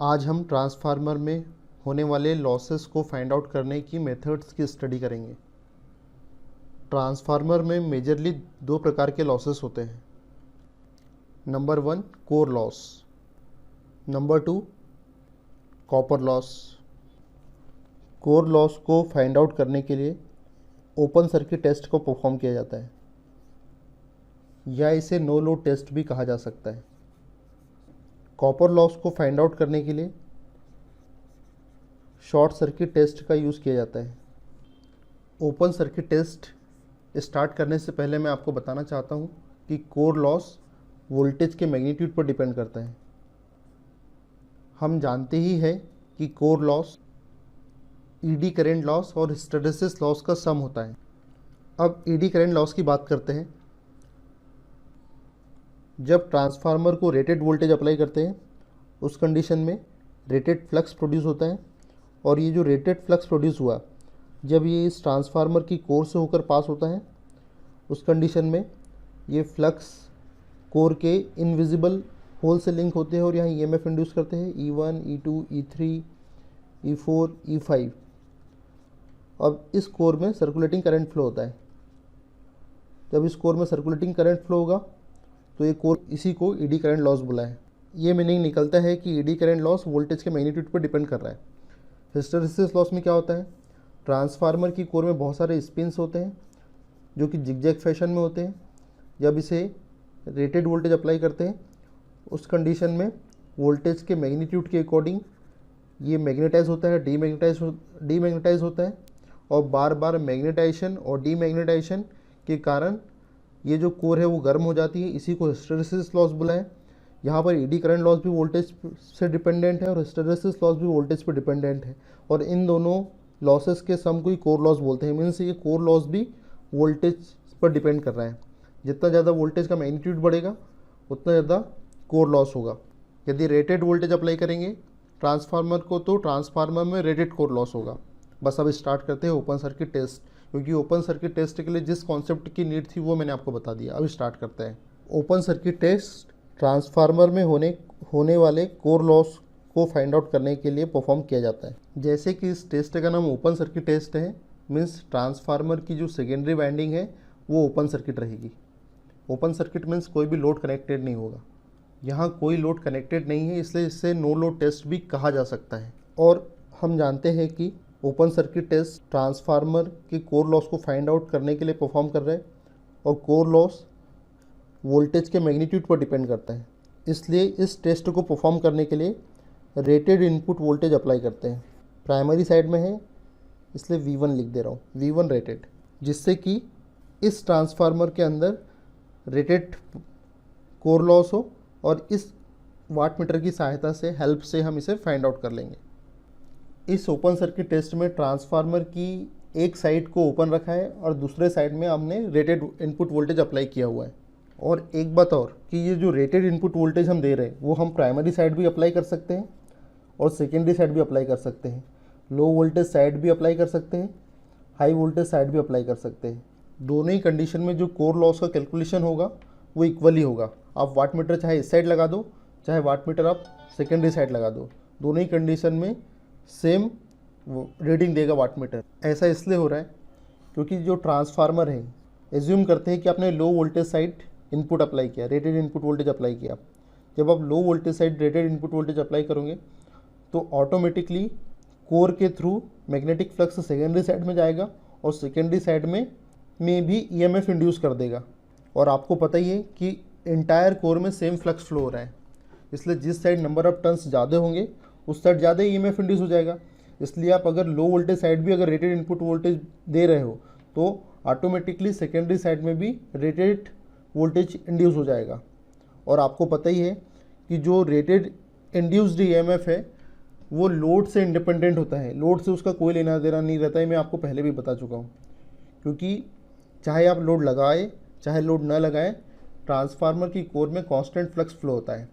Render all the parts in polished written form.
आज हम ट्रांसफार्मर में होने वाले लॉसेस को फाइंड आउट करने की मेथड्स की स्टडी करेंगे। ट्रांसफार्मर में मेजरली दो प्रकार के लॉसेस होते हैं। Number 1 core loss, number 2 copper loss. Core loss को फाइंड आउट करने के लिए ओपन सर्किट टेस्ट को परफॉर्म किया जाता है या इसे नो लोड टेस्ट भी कहा जा सकता है। कॉपर लॉस को फाइंड आउट करने के लिए शॉर्ट सर्किट टेस्ट का यूज़ किया जाता है। ओपन सर्किट टेस्ट स्टार्ट करने से पहले मैं आपको बताना चाहता हूँ कि कोर लॉस वोल्टेज के मैग्नीट्यूड पर डिपेंड करता है। हम जानते ही हैं कि core loss eddy current loss और हिस्टैरिसीस लॉस का सम होता है। अब ईडी करंट लॉस की बात करते हैं। जब ट्रांसफार्मर को रेटेड वोल्टेज अप्लाई करते हैं उस कंडीशन में रेटेड फ्लक्स प्रोड्यूस होता है, और ये जो रेटेड फ्लक्स प्रोड्यूस हुआ जब ये इस ट्रांसफार्मर की कोर से होकर पास होता है उस कंडीशन में ये फ्लक्स कोर के इनविजिबल होल से लिंक होते हैं और यहाँ ईएमएफ इंड्यूस करते हैं E1, E2, E3, E4, E5। अब इस कोर में सर्कुलेटिंग करंट फ्लो होता है। जब इस कोर में सर्कुलेटिंग करंट फ्लो होगा तो ये कोर इसी को ईडी करंट लॉस बोला है। ये मीनिंग निकलता है कि ईडी करंट लॉस वोल्टेज के मैग्नीट्यूड पर डिपेंड कर रहा है। हिस्टैरिसीस लॉस में क्या होता है, ट्रांसफार्मर की कोर में बहुत सारे स्पिन्स होते हैं जो कि जिगजैग फैशन में होते हैं। जब इसे रेटेड वोल्टेज अप्लाई करते हैं उस कंडीशन में वोल्टेज के मैग्नीट्यूड के अकॉर्डिंग ये मैग्नेटाइज होता है, डीमैग्नेटाइज होता है, और बार बार मैग्नेटाइजेशन और डीमैग्नेटाइजेशन के कारण ये जो कोर है वो गर्म हो जाती है। इसी को हिस्टैरिसीस लॉस बोला है। यहाँ पर ईडी करंट लॉस भी वोल्टेज से डिपेंडेंट है और हिस्टैरिसीस लॉस भी वोल्टेज पर डिपेंडेंट है, और इन दोनों लॉसेस के सम को ही कोर लॉस बोलते हैं। मीन्स ये कोर लॉस भी वोल्टेज पर डिपेंड कर रहा है। जितना ज़्यादा वोल्टेज का मैग्नीट्यूड बढ़ेगा उतना ज़्यादा कोर लॉस होगा। यदि रेटेड वोल्टेज अप्लाई करेंगे ट्रांसफार्मर को तो ट्रांसफार्मर में रेटेड कोर लॉस होगा। बस अब स्टार्ट करते हैं ओपन सर्किट टेस्ट, क्योंकि ओपन सर्किट टेस्ट के लिए जिस कॉन्सेप्ट की नीड थी वो मैंने आपको बता दिया। अब स्टार्ट करते हैं। ओपन सर्किट टेस्ट ट्रांसफार्मर में होने वाले कोर लॉस को फाइंड आउट करने के लिए परफॉर्म किया जाता है। जैसे कि इस टेस्ट का नाम ओपन सर्किट टेस्ट है, मीन्स ट्रांसफार्मर की जो सेकेंडरी वाइंडिंग है वो ओपन सर्किट रहेगी। ओपन सर्किट मीन्स कोई भी लोड कनेक्टेड नहीं होगा। यहाँ कोई लोड कनेक्टेड नहीं है, इसलिए इसे नो लोड टेस्ट भी कहा जा सकता है। और हम जानते हैं कि ओपन सर्किट टेस्ट ट्रांसफार्मर के कोर लॉस को फाइंड आउट करने के लिए परफॉर्म कर रहे हैं, और कोर लॉस वोल्टेज के मैग्नीट्यूड पर डिपेंड करता है। इसलिए इस टेस्ट को परफॉर्म करने के लिए रेटेड इनपुट वोल्टेज अप्लाई करते हैं। प्राइमरी साइड में है इसलिए V1 लिख दे रहा हूँ, V1 रेटेड, जिससे कि इस ट्रांसफार्मर के अंदर रेटेड कोर लॉस हो, और इस वाटमीटर की सहायता से हेल्प से हम इसे फाइंड आउट कर लेंगे। इस ओपन सर्किट टेस्ट में ट्रांसफार्मर की एक साइड को ओपन रखा है और दूसरे साइड में हमने रेटेड इनपुट वोल्टेज अप्लाई किया हुआ है। और एक बात और कि ये जो रेटेड इनपुट वोल्टेज हम दे रहे हैं वो हम प्राइमरी साइड भी अप्लाई कर सकते हैं और सेकेंडरी साइड भी अप्लाई कर सकते हैं। लो वोल्टेज साइड भी अप्लाई कर सकते हैं, हाई वोल्टेज साइड भी अप्लाई कर सकते हैं। दोनों ही कंडीशन में जो कोर लॉस का कैलकुलेशन होगा वो इक्वली होगा। आप वाटमीटर चाहे इस साइड लगा दो, चाहे वाटमीटर आप सेकेंडरी साइड लगा दो, दोनों ही कंडीशन में सेम रीडिंग देगा वाटमीटर। ऐसा इसलिए हो रहा है क्योंकि जो ट्रांसफार्मर है, एज्यूम करते हैं कि आपने लो वोल्टेज साइड इनपुट अप्लाई किया, रेटेड इनपुट वोल्टेज अप्लाई किया। जब आप लो voltage side rated input voltage apply करोगे तो ऑटोमेटिकली कोर के through magnetic flux secondary side में जाएगा और सेकेंडरी साइड में भी ईएमएफ इंड्यूस कर देगा। और आपको पता ही है कि इंटायर कोर में सेम फ्लक्स फ्लो हो रहा है, इसलिए जिस साइड नंबर ऑफ टर्न्स ज़्यादा होंगे उस साइड ज़्यादा ईएमएफ इंड्यूस हो जाएगा। इसलिए आप अगर लो वोल्टेज साइड भी अगर रेटेड इनपुट वोल्टेज दे रहे हो तो ऑटोमेटिकली सेकेंडरी साइड में भी रेटेड वोल्टेज इंड्यूस हो जाएगा। और आपको पता ही है कि जो रेटेड इंड्यूस्ड ईएमएफ है वो लोड से इंडिपेंडेंट होता है, लोड से उसका कोई लेना देना नहीं रहता है। मैं आपको पहले भी बता चुका हूँ, क्योंकि चाहे आप लोड लगाए चाहे लोड न लगाए ट्रांसफार्मर की कोर में कांस्टेंट फ्लक्स फ्लो होता है।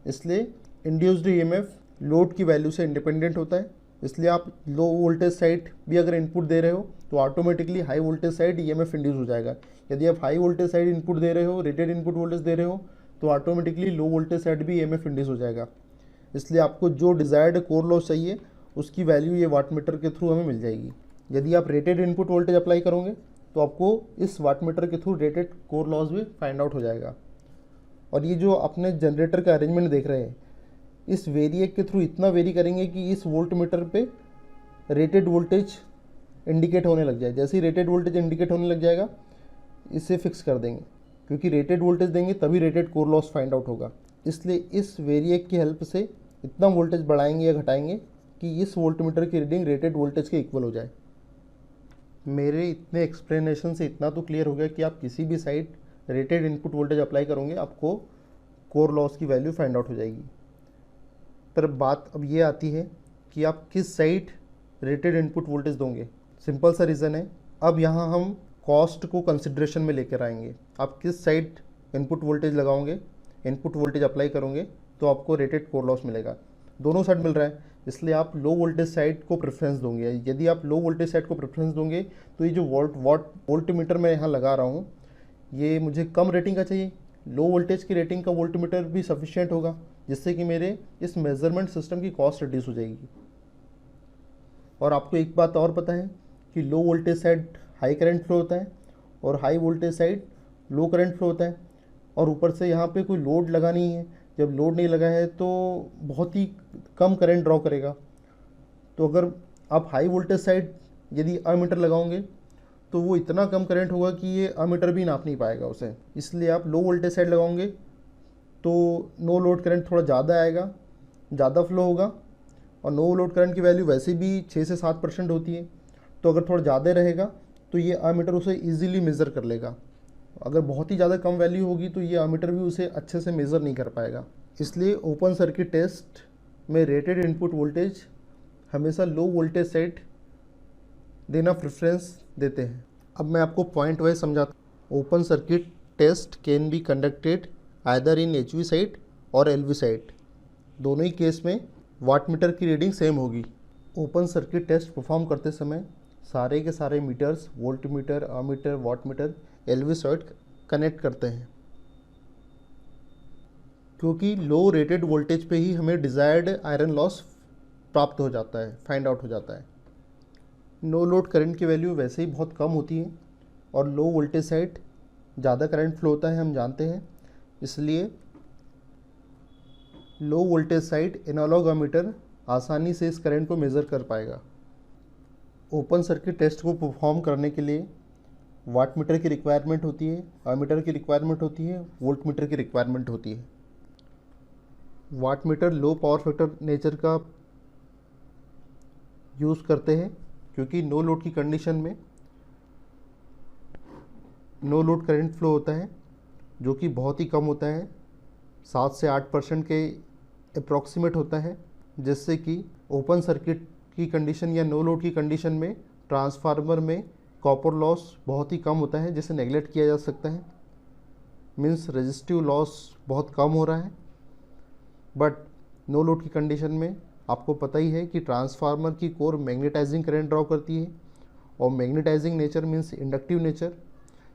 इसलिए इंड्यूस्ड ईएमएफ लोड की वैल्यू से इंडिपेंडेंट होता है। इसलिए आप लो वोल्टेज साइड भी अगर इनपुट दे रहे हो तो automatically high voltage side EMF induce हो जाएगा। यदि आप हाई वोल्टेज साइड इनपुट दे रहे हो, रेटेड इनपुट वोल्टेज दे रहे हो, तो ऑटोमेटिकली लो वोल्टेज साइड भी ईएमएफ इंड्यूस हो जाएगा। इसलिए आपको जो डिज़ायर्ड कोर लॉस चाहिए उसकी वैल्यू ये वाटमीटर के थ्रू हमें मिल जाएगी। यदि आप रेटेड इनपुट वोल्टेज अप्लाई करोगे तो आपको इस वाटमीटर के थ्रू रेटेड कोर लॉस भी फाइंड आउट हो जाएगा। और ये जो अपने जनरेटर का अरेंजमेंट देख रहे हैं, इस वेरिएक के थ्रू इतना वेरी करेंगे कि इस वोल्ट मीटर पे रेटेड वोल्टेज इंडिकेट होने लग जाए। जैसे ही रेटेड वोल्टेज इंडिकेट होने लग जाएगा इसे फिक्स कर देंगे, क्योंकि रेटेड वोल्टेज देंगे तभी rated core loss find out होगा। इसलिए इस वेरिएक की हेल्प से इतना वोल्टेज बढ़ाएंगे या घटाएंगे कि इस वोल्टमीटर की रीडिंग रेटेड वोल्टेज के इक्वल हो जाए। मेरे इतने एक्सप्लेनेशन से इतना तो क्लियर हो गया कि आप किसी भी side rated input voltage apply करोगे आपको कोर लॉस की वैल्यू फाइंड आउट हो जाएगी। पर बात अब ये आती है कि आप किस साइड रेटेड इनपुट वोल्टेज दोगे। सिंपल सा रीज़न है, अब यहाँ हम कॉस्ट को कंसिड्रेशन में लेकर आएंगे। आप किस साइड इनपुट वोल्टेज लगाओगे, इनपुट वोल्टेज अप्लाई करोगे तो आपको रेटेड कोर लॉस मिलेगा। दोनों साइड मिल रहा है, इसलिए आप लो वोल्टेज साइड को प्रेफरेंस दोगे। यदि आप लो वोल्टेज साइड को प्रेफरेंस दोगे तो ये जो वोल्टमीटर मैं यहाँ लगा रहा हूँ ये मुझे कम रेटिंग का चाहिए। लो वोल्टेज की रेटिंग का वोल्टमीटर भी सफिशिएंट होगा, जिससे कि मेरे इस मेजरमेंट सिस्टम की कॉस्ट रिड्यूस हो जाएगी। और आपको एक बात और पता है कि लो voltage side high current flow होता है और हाई वोल्टेज साइड लो करंट फ्लो होता है। और ऊपर से यहाँ पे कोई लोड लगा नहीं है। जब लोड नहीं लगा है तो बहुत ही कम करंट ड्रॉ करेगा। तो अगर आप हाई वोल्टेज साइड यदि अमीटर लगाओगे तो वो इतना कम करंट होगा कि ये अमीटर भी नाप नहीं पाएगा उसे। इसलिए आप लो वोल्टेज साइड लगाओगे तो नो लोड करंट थोड़ा ज़्यादा आएगा, ज़्यादा फ्लो होगा। और नो लोड करंट की वैल्यू वैसे भी 6 से 7% होती है, तो अगर थोड़ा ज़्यादा रहेगा तो ये अमीटर उसे ईजिली मेज़र कर लेगा। अगर बहुत ही ज़्यादा कम वैल्यू होगी तो ये अमीटर भी उसे अच्छे से मेज़र नहीं कर पाएगा। इसलिए ओपन सर्किट टेस्ट में रेटेड इनपुट वोल्टेज हमेशा लो वोल्टेज साइड देना प्रेफरेंस देते हैं। अब मैं आपको पॉइंट वाइज समझाता हूँ। Open circuit test can be conducted either in HV side और LV साइड। दोनों ही केस में वाटमीटर की रीडिंग सेम होगी। ओपन सर्किट टेस्ट परफॉर्म करते समय सारे के सारे meters voltmeter, ammeter, wattmeter LV side connect करते हैं, क्योंकि लो रेटेड वोल्टेज पे ही हमें डिज़ायर्ड आयरन लॉस प्राप्त हो जाता है, फाइंड आउट हो जाता है। नो लोड करंट की वैल्यू वैसे ही बहुत कम होती है और लो वोल्टेज साइड ज़्यादा करंट फ्लो होता है, हम जानते हैं। इसलिए low voltage side analog ammeter आसानी से इस करंट को मेज़र कर पाएगा। ओपन सर्किट टेस्ट को परफॉर्म करने के लिए वाटमीटर की रिक्वायरमेंट होती है, अमीटर की रिक्वायरमेंट होती है, वोल्टमीटर की रिक्वायरमेंट होती है। वाटमीटर लो पावर फैक्टर नेचर का यूज़ करते हैं क्योंकि नो लोड की कंडीशन में नो लोड करंट फ्लो होता है जो कि बहुत ही कम होता है, 7 से 8% के अप्रॉक्सीमेट होता है, जिससे कि ओपन सर्किट की कंडीशन या नो लोड की कंडीशन में ट्रांसफार्मर में कॉपर लॉस बहुत ही कम होता है, जिसे नेगलेक्ट किया जा सकता है। मीन्स रेजिस्टिव लॉस बहुत कम हो रहा है। बट नो लोड की कंडीशन में आपको पता ही है कि ट्रांसफार्मर की कोर मैग्नेटाइजिंग करंट ड्रॉ करती है और magnetising nature means inductive nature.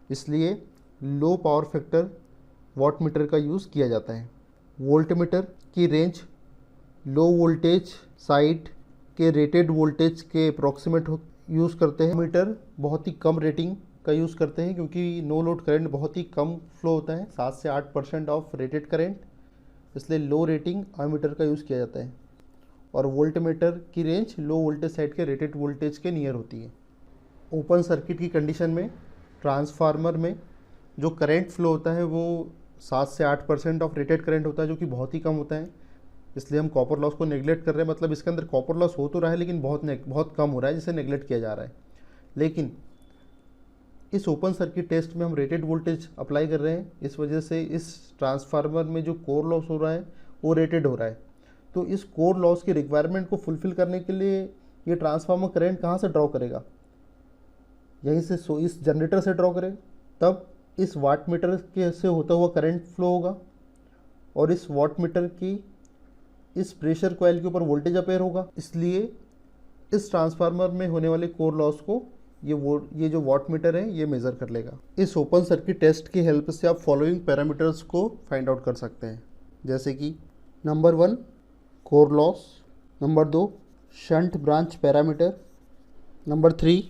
इसलिए लो पावर फैक्टर वाटमीटर का यूज़ किया जाता है। वोल्टमीटर की रेंज लो वोल्टेज साइड के रेटेड वोल्टेज के अप्रॉक्सीमेट यूज़ करते हैं। मीटर बहुत ही कम रेटिंग का यूज़ करते हैं क्योंकि नो लोड करंट बहुत ही कम फ्लो होता है, 7 से 8% ऑफ रेटेड करंट, इसलिए लो रेटिंग अमीटर का यूज़ किया जाता है। और वोल्टमीटर की रेंज लो वोल्टेज साइड के रेटेड वोल्टेज के नियर होती है। ओपन सर्किट की कंडीशन में ट्रांसफार्मर में जो करंट फ्लो होता है वो 7 से 8% ऑफ रेटेड करंट होता है, जो कि बहुत ही कम होता है। इसलिए हम कॉपर लॉस को नेगलेक्ट कर रहे हैं, मतलब इसके अंदर कॉपर लॉस हो तो रहा है लेकिन बहुत कम हो रहा है, जिसे नेगलेक्ट किया जा रहा है। लेकिन इस ओपन सर्किट टेस्ट में हम रेटेड वोल्टेज अप्लाई कर रहे हैं, इस वजह से इस ट्रांसफार्मर में जो कोर लॉस हो रहा है वो रेटेड हो रहा है। तो इस कोर लॉस की रिक्वायरमेंट को फुलफिल करने के लिए ये ट्रांसफार्मर करंट कहाँ से ड्रॉ करेगा? यहीं से, इस जनरेटर से ड्रॉ करेगा। तब इस वाटमीटर के से होता हुआ करंट फ्लो होगा और इस वाटमीटर की इस प्रेशर कॉइल के ऊपर वोल्टेज अपेयर होगा। इसलिए इस ट्रांसफार्मर में होने वाले कोर लॉस को ये जो वाटमीटर है ये मेज़र कर लेगा। इस ओपन सर्किट टेस्ट की हेल्प से आप फॉलोइंग पैरामीटर्स को फाइंड आउट कर सकते हैं, जैसे कि number 1 core loss. Number 2, shunt branch parameter. Number 3,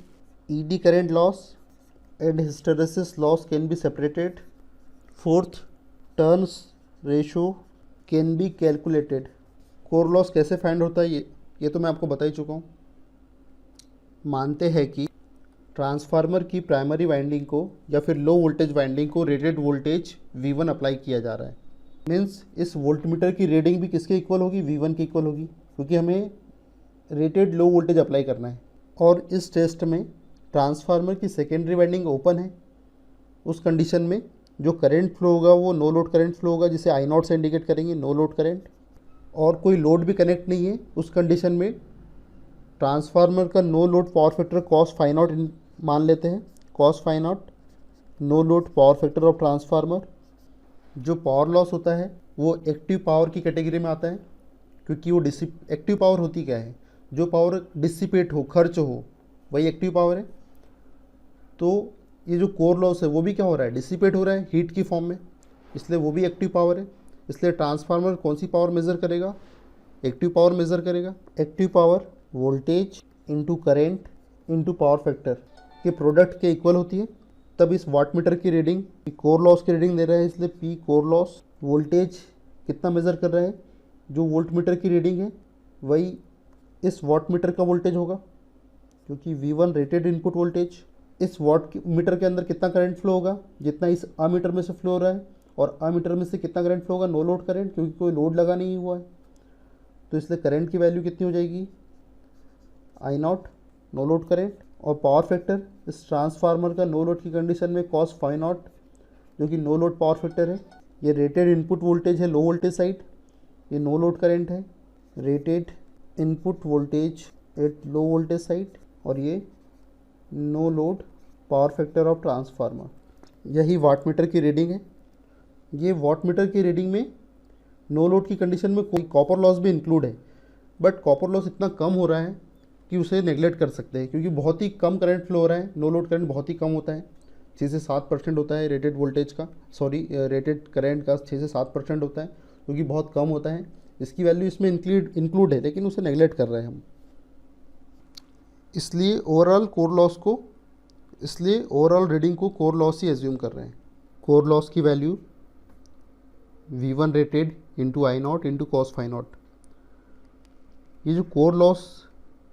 eddy current loss and hysteresis loss can be separated. Fourth, turns ratio can be calculated. Core loss कैसे फाइंड होता है ये तो मैं आपको बता ही चुका हूँ। मानते हैं कि ट्रांसफार्मर की प्राइमरी वाइंडिंग को या फिर लो वोल्टेज वाइंडिंग को रेटेड वोल्टेज V1 अप्लाई किया जा रहा है। मीन्स इस वोल्टमीटर की रीडिंग भी किसके इक्वल होगी? V1 के इक्वल होगी, क्योंकि हमें रेटेड लो वोल्टेज अप्लाई करना है। और इस टेस्ट में ट्रांसफार्मर की सेकेंडरी वाइंडिंग ओपन है। उस कंडीशन में जो करंट फ्लो होगा वो नो लोड करंट फ्लो होगा, जिसे I0 से इंडिकेट करेंगे, नो लोड करंट। और कोई लोड भी कनेक्ट नहीं है। उस कंडीशन में ट्रांसफार्मर का no load power factor cos phi nought मान लेते हैं। cos phi nought no load power factor of transformer. जो पावर लॉस होता है वो एक्टिव पावर की कैटेगरी में आता है, क्योंकि वो एक्टिव पावर होती क्या है? जो पावर डिसिपेट हो, खर्च हो, वही एक्टिव पावर है। तो ये जो कोर लॉस है वो भी क्या हो रहा है? डिसिपेट हो रहा है हीट की फॉर्म में, इसलिए वो भी एक्टिव पावर है। इसलिए ट्रांसफार्मर कौन सी पावर मेज़र करेगा? एक्टिव पावर मेज़र करेगा। Active power voltage into current into power factor के प्रोडक्ट के इक्वल होती है। तब इस वाटमीटर की रीडिंग कोर लॉस की रीडिंग दे रहा है, इसलिए P कोर लॉस। वोल्टेज कितना मेज़र कर रहा है? जो वोल्टमीटर की रीडिंग है वही इस वाटमीटर का वोल्टेज होगा, क्योंकि V1 रेटेड इनपुट वोल्टेज। इस वाट मीटर के अंदर कितना करंट फ्लो होगा? जितना इस अमीटर में से फ्लो हो रहा है। और अमीटर में से कितना करंट फ्लो होगा? नो लोड करंट, क्योंकि कोई लोड लगा नहीं हुआ है। तो इसलिए करंट की वैल्यू कितनी हो जाएगी? I0 no load current. और पावर फैक्टर इस ट्रांसफार्मर का नो लोड की कंडीशन में cos phi नॉट, जो कि नो लोड पावर फैक्टर है। ये रेटेड इनपुट वोल्टेज है लो वोल्टेज साइड, ये नो लोड करंट है। Rated input voltage at low voltage side, और ये no load power factor of transformer. यही वाटमीटर की रीडिंग है। ये वाटमीटर की रीडिंग में नो लोड की कंडीशन में कोई कॉपर लॉस भी इंक्लूड है, बट कॉपर लॉस इतना कम हो रहा है कि उसे नेगलेक्ट कर सकते हैं, क्योंकि बहुत ही कम करंट फ्लो हो रहा है। नो लोड करंट बहुत ही कम होता है, 6 से 7% होता है रेटेड वोल्टेज का, रेटेड करंट का 6 से 7% होता है, क्योंकि बहुत कम होता है। इसकी वैल्यू इसमें इंक्लूड है, लेकिन उसे नेगलेक्ट कर रहे हैं हम। इसलिए ओवरऑल रीडिंग को कोर लॉस ही एज्यूम कर रहे हैं। कोर लॉस की value V1 rated into I0 into cos phi not. ये जो कोर लॉस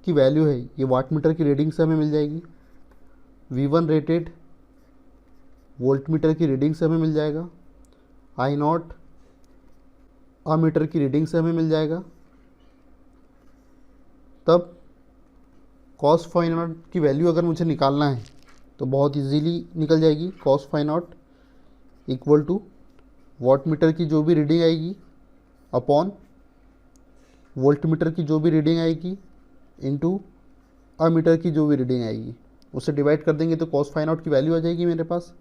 की वैल्यू है ये वाटमीटर की रीडिंग से हमें मिल जाएगी। V1 रेटेड वोल्टमीटर की रीडिंग से हमें मिल जाएगा। I0 अमीटर की रीडिंग से हमें मिल जाएगा। तब cos phi नॉट की वैल्यू अगर मुझे निकालना है तो बहुत इजीली निकल जाएगी। cos phi naught equal two wattmeter की जो भी रीडिंग आएगी अपॉन वोल्टमीटर की जो भी रीडिंग आएगी इंटू अमीटर की जो भी रीडिंग आएगी, उसे डिवाइड कर देंगे तो cos phi नॉट की वैल्यू आ जाएगी मेरे पास।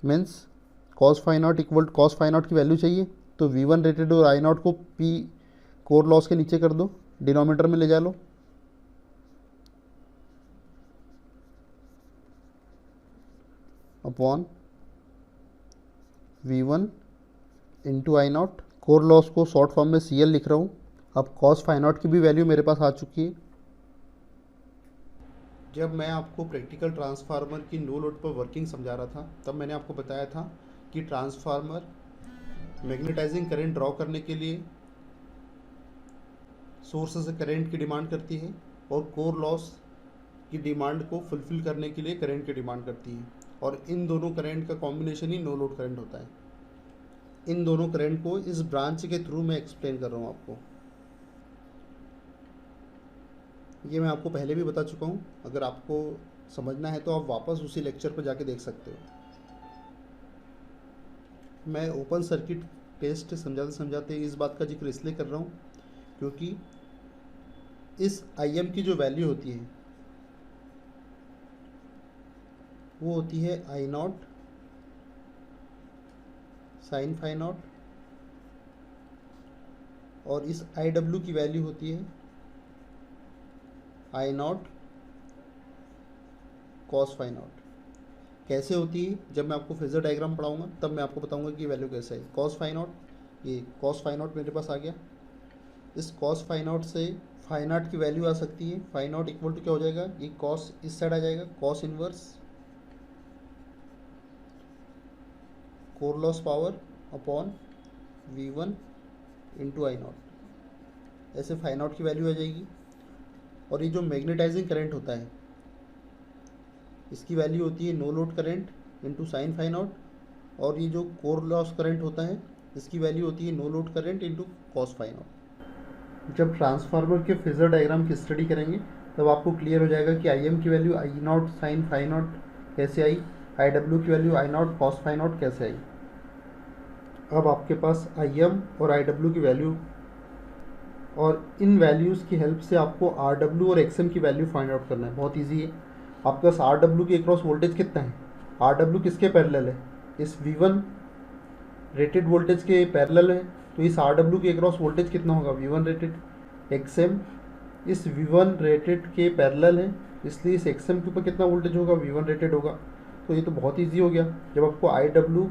Means cos phi naught equal cos phi naught की वैल्यू चाहिए तो V1 रेटेड और I0 को P कोर लॉस के नीचे कर दो, डिनोमीटर में ले जा लो। Upon V1 into I0। Core loss को शॉर्ट फॉर्म में CL लिख रहा हूँ। अब cos phi नॉट की भी वैल्यू मेरे पास आ चुकी है। जब मैं आपको प्रैक्टिकल ट्रांसफार्मर की नो लोड पर वर्किंग समझा रहा था, तब मैंने आपको बताया था कि ट्रांसफार्मर मैग्नेटाइजिंग करंट ड्रॉ करने के लिए सोर्स से करंट की डिमांड करती है, और कोर लॉस की डिमांड को फुलफिल करने के लिए करंट की डिमांड करती है। और इन दोनों करंट का कॉम्बिनेशन ही नो लोड करंट होता है। इन दोनों करंट को इस ब्रांच के थ्रू मैं एक्सप्लेन कर रहा हूँ आपको। ये मैं आपको पहले भी बता चुका हूँ। अगर आपको समझना है तो आप वापस उसी लेक्चर पर जाके देख सकते हो। मैं ओपन सर्किट टेस्ट समझाते समझाते इस बात का जिक्र इसलिए कर रहा हूँ क्योंकि इस IM की जो वैल्यू होती है वो होती है I0 साइन phi नॉट, और इस IW की वैल्यू होती है I0 cos phi नॉट। कैसे होती है जब मैं आपको फेजर डायग्राम पढ़ाऊंगा तब मैं आपको बताऊंगा कि वैल्यू कैसे है। cos phi नॉट, ये cos phi नॉट मेरे पास आ गया। इस कॉस फाई नॉट से फाई नॉट की वैल्यू आ सकती है। फाई नॉट इक्वल टू क्या हो जाएगा, ये कॉस इस साइड आ जाएगा, cos inverse core loss power upon V1 into I not, ऐसे फाई नॉट की वैल्यू आ जाएगी। और ये जो मैग्नेटाइजिंग करंट होता है इसकी वैल्यू होती है no load current into sine phi nought, और ये जो कोर लॉस करंट होता है इसकी वैल्यू होती है no load current into cos phi nought. जब ट्रांसफार्मर के फेजर डायग्राम की स्टडी करेंगे तब आपको क्लियर हो जाएगा कि आई एम की value I nought sine phi nought कैसे आई, आई डब्ल्यू की value I nought cos phi nought कैसे आई। अब आपके पास आई एम और आई डब्ल्यू की वैल्यू, और इन वैल्यूज़ की हेल्प से आपको आर डब्ल्यू और एक्स एम की वैल्यू फाइंड आउट करना है। बहुत ईजी है। आपके पास आर डब्ल्यू के अक्रॉस वोल्टेज कितना है, आर डब्ल्यू किसके पैरेलल है, इस V1 रेटेड वोल्टेज के पैरेलल है, तो इस आर डब्ल्यू के अक्रॉस वोल्टेज कितना होगा V1 रेटेड। एक्स एम इस V1 रेटेड के पैरेलल है, इसलिए इस एक्स एम के ऊपर कितना वोल्टेज होगा, V1 रेटेड होगा। तो ये तो बहुत ईजी हो गया। जब आपको आई डब्ल्यू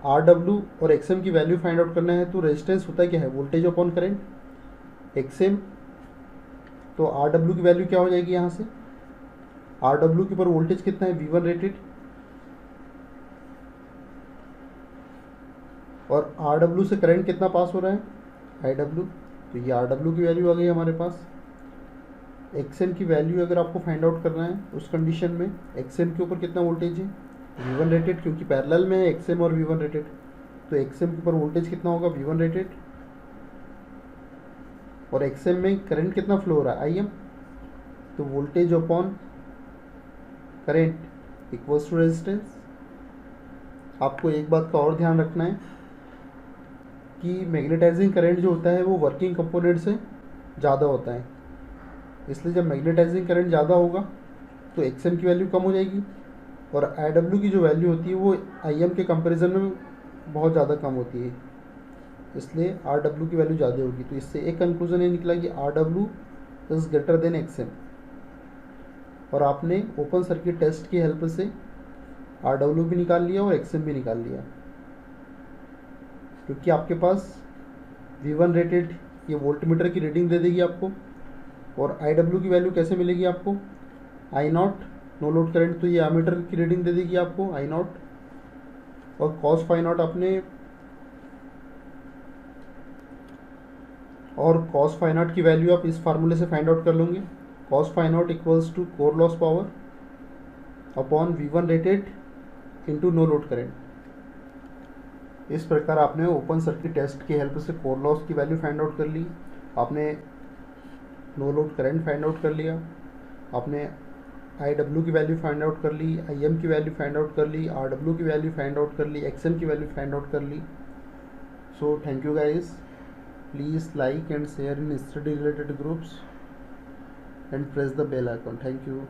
आर डब्ल्यू और एक्स एम की वैल्यू फाइंड आउट करना है तो रेजिस्टेंस होता है क्या है, voltage upon current X M. तो आर डब्ल्यू की वैल्यू क्या हो जाएगी, यहाँ से आर डब्ल्यू के ऊपर वोल्टेज कितना है, V1 रेटेड, और आर डब्ल्यू से करंट कितना पास हो रहा है, आई डब्ल्यू। तो ये आर डब्ल्यू की वैल्यू आ गई हमारे पास। एक्स एम की वैल्यू अगर आपको फाइंड आउट करना है उस कंडीशन में, एक्स एम के ऊपर कितना वोल्टेज है, V1 रेटेड, क्योंकि पैरेलल में है एक्स एम और V1 रेटेड। तो एक्स एम के ऊपर वोल्टेज कितना होगा, V1 रेटेड, और एक्स एम में करंट कितना फ्लो हो रहा है, आई एम। तो voltage upon current equals to resistance. आपको एक बात का और ध्यान रखना है कि मैग्नेटाइजिंग करंट जो होता है वो वर्किंग कंपोनेंट से ज़्यादा होता है, इसलिए जब मैग्नेटाइजिंग करंट ज़्यादा होगा तो एक्स एम की वैल्यू कम हो जाएगी, और आई डब्ल्यू की जो वैल्यू होती है वो आई एम के कंपेरिजन में बहुत ज़्यादा कम होती है, इसलिए आर डब्ल्यू की वैल्यू ज़्यादा होगी। तो इससे एक कंक्लूजन ये निकला कि R W is greater than X M, और आपने ओपन सर्किट टेस्ट की हेल्प से आर डब्ल्यू भी निकाल लिया और एक्स एम भी निकाल लिया, क्योंकि आपके पास V1 रेटेड ये वोल्टमीटर की रीडिंग दे देगी आपको, और आई डब्ल्यू की वैल्यू कैसे मिलेगी आपको, I nought no load current, तो ये एमीटर की रीडिंग दे देगी आपको आई नॉट, और कॉस फाई नॉट आपने, और कॉस फाई नॉट की वैल्यू आप इस फार्मूले से फाइंड आउट कर लोगे, cos phi nought equals to core loss power upon V1 rated into no load current. इस प्रकार आपने ओपन सर्किट टेस्ट की हेल्प से कोर लॉस की वैल्यू फाइंड आउट कर ली, आपने no load current find out कर लिया, आपने आई डब्ल्यू की वैल्यू फाइंड आउट कर ली, आई एम की वैल्यू फाइंड आउट कर ली, आर डब्ल्यू की वैल्यू फाइंड आउट कर ली, एक्स एम की वैल्यू फाइंड आउट कर ली। So thank you guys, please like and share in study related groups and press the bell icon. Thank you.